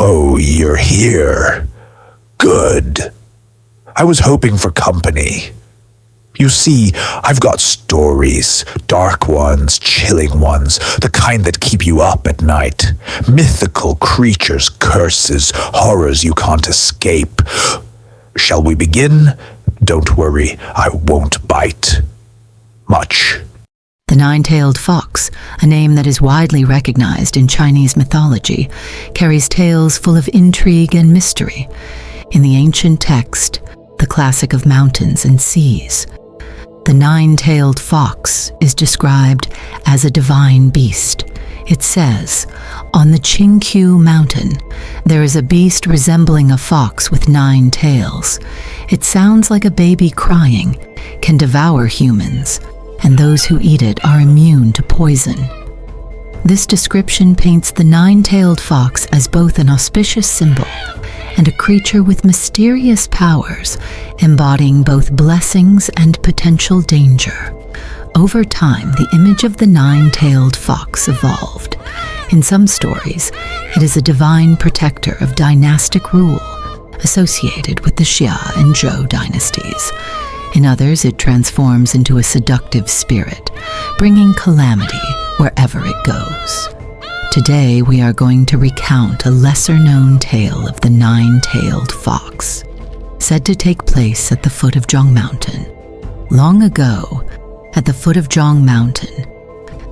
So you're here. Good. I was hoping for company. You see, I've got stories, dark ones, chilling ones, the kind that keep you up at night. Mythical creatures, curses, horrors you can't escape. Shall we begin? Don't worry, I won't bite. Much. The nine-tailed fox, a name that is widely recognized in Chinese mythology, carries tales full of intrigue and mystery. In the ancient text, the classic of mountains and seas, the nine-tailed fox is described as a divine beast. It says, "On the Qingqiu mountain, there is a beast resembling a fox with 9 tails. It sounds like a baby crying, can devour humans, and those who eat it are immune to poison." This description paints the nine-tailed fox as both an auspicious symbol and a creature with mysterious powers, embodying both blessings and potential danger. Over time, the image of the nine-tailed fox evolved. In some stories, it is a divine protector of dynastic rule, associated with the Xia and Zhou dynasties. In others, it transforms into a seductive spirit, bringing calamity wherever it goes. Today, we are going to recount a lesser-known tale of the nine-tailed fox, said to take place at the foot of Zhong Mountain. Long ago, at the foot of Zhong Mountain,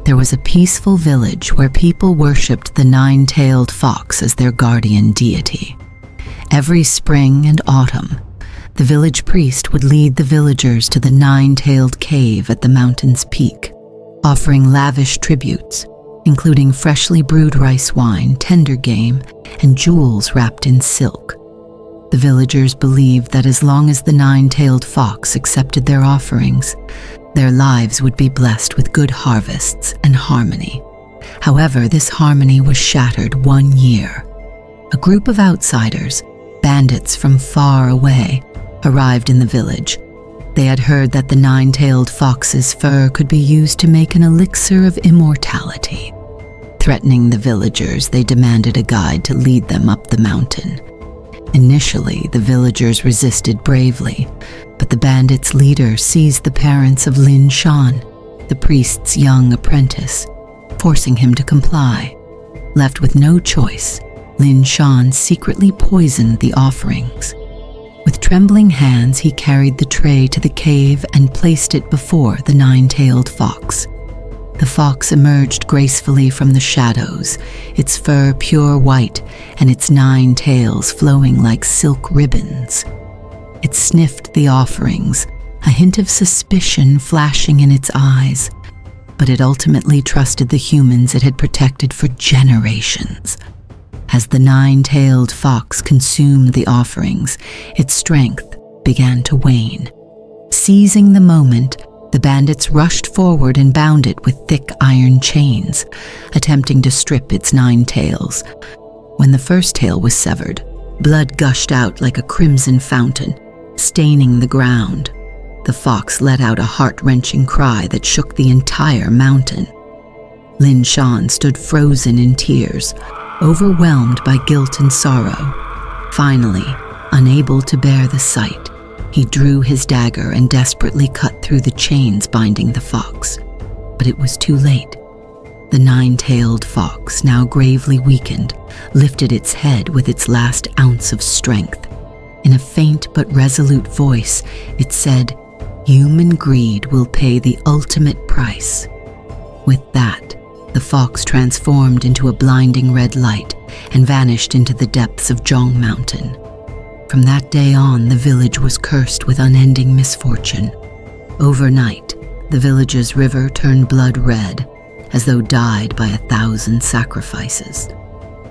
there was a peaceful village where people worshipped the nine-tailed fox as their guardian deity. Every spring and autumn, the village priest would lead the villagers to the nine-tailed cave at the mountain's peak, offering lavish tributes, including freshly brewed rice wine, tender game, and jewels wrapped in silk. The villagers believed that as long as the nine-tailed fox accepted their offerings, their lives would be blessed with good harvests and harmony. However, this harmony was shattered one year. A group of outsiders, bandits from far away, arrived in the village. They had heard that the nine-tailed fox's fur could be used to make an elixir of immortality. Threatening the villagers, they demanded a guide to lead them up the mountain. Initially, the villagers resisted bravely, but the bandits' leader seized the parents of Lin Shan, the priest's young apprentice, forcing him to comply. Left with no choice, Lin Shan secretly poisoned the offerings. With trembling hands, he carried the tray to the cave and placed it before the nine-tailed fox. The fox emerged gracefully from the shadows, its fur pure white and its 9 tails flowing like silk ribbons. It sniffed the offerings, a hint of suspicion flashing in its eyes, but it ultimately trusted the humans it had protected for generations. As the nine-tailed fox consumed the offerings, its strength began to wane. Seizing the moment, the bandits rushed forward and bound it with thick iron chains, attempting to strip its 9 tails. When the first tail was severed, blood gushed out like a crimson fountain, staining the ground. The fox let out a heart-wrenching cry that shook the entire mountain. Lin Shan stood frozen in tears, overwhelmed by guilt and sorrow. Finally, unable to bear the sight, he drew his dagger and desperately cut through the chains binding the fox. But it was too late. The nine-tailed fox, now gravely weakened, lifted its head with its last ounce of strength. In a faint but resolute voice, it said, "Human greed will pay the ultimate price." With that, the fox transformed into a blinding red light and vanished into the depths of Zhong Mountain. From that day on, the village was cursed with unending misfortune. Overnight, the village's river turned blood red, as though dyed by 1,000 sacrifices.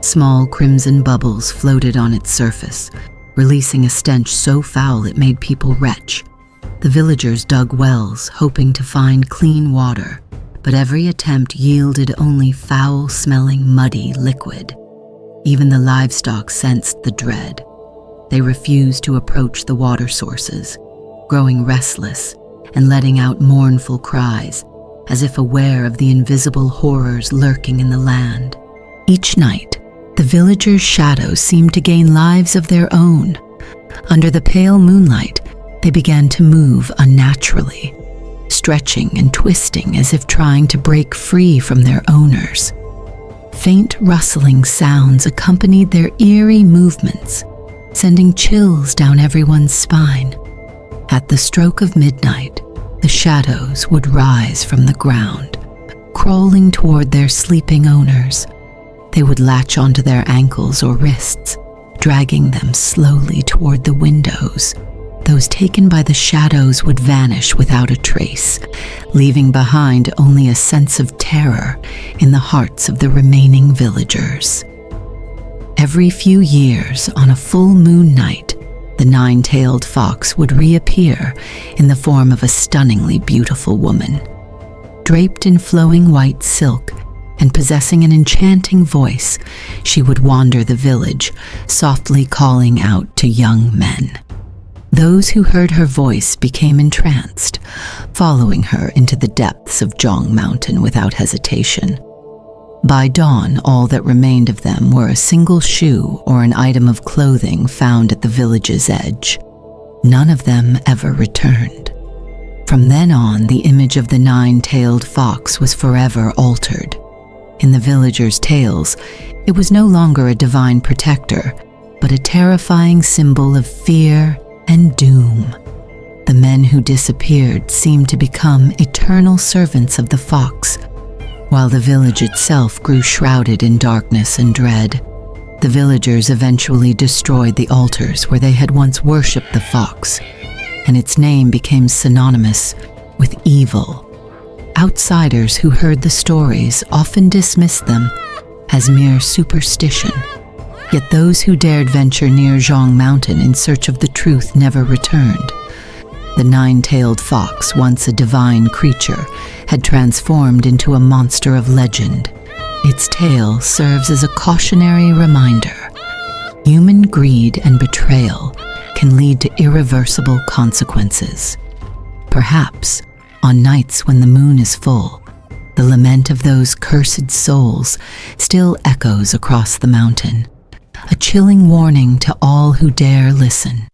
Small crimson bubbles floated on its surface, releasing a stench so foul it made people retch. The villagers dug wells, hoping to find clean water, but every attempt yielded only foul-smelling, muddy liquid. Even the livestock sensed the dread. They refused to approach the water sources, growing restless and letting out mournful cries, as if aware of the invisible horrors lurking in the land. Each night, The villagers' shadows seemed to gain lives of their own. Under the pale moonlight, they began to move unnaturally, stretching and twisting as if trying to break free from their owners. Faint rustling sounds accompanied their eerie movements, sending chills down everyone's spine. At the stroke of midnight, the shadows would rise from the ground, crawling toward their sleeping owners. They would latch onto their ankles or wrists, dragging them slowly toward the windows. Those taken by the shadows would vanish without a trace, leaving behind only a sense of terror in the hearts of the remaining villagers. Every few years, on a full moon night, the nine-tailed fox would reappear in the form of a stunningly beautiful woman. Draped in flowing white silk and possessing an enchanting voice, she would wander the village, softly calling out to young men. Those who heard her voice became entranced, following her into the depths of Zhong Mountain without hesitation. By dawn, all that remained of them were a single shoe or an item of clothing found at the village's edge. None of them ever returned. From then on, the image of the nine-tailed fox was forever altered. In the villagers' tales, it was no longer a divine protector, but a terrifying symbol of fear and doom. The men who disappeared seemed to become eternal servants of the fox, while the village itself grew shrouded in darkness and dread. The villagers eventually destroyed the altars where they had once worshipped the fox, and its name became synonymous with evil. Outsiders who heard the stories often dismissed them as mere superstition. Yet those who dared venture near Zhong Mountain in search of the truth never returned. The nine-tailed fox, once a divine creature, had transformed into a monster of legend. Its tale serves as a cautionary reminder. Human greed and betrayal can lead to irreversible consequences. Perhaps, on nights when the moon is full, the lament of those cursed souls still echoes across the mountain, a chilling warning to all who dare listen.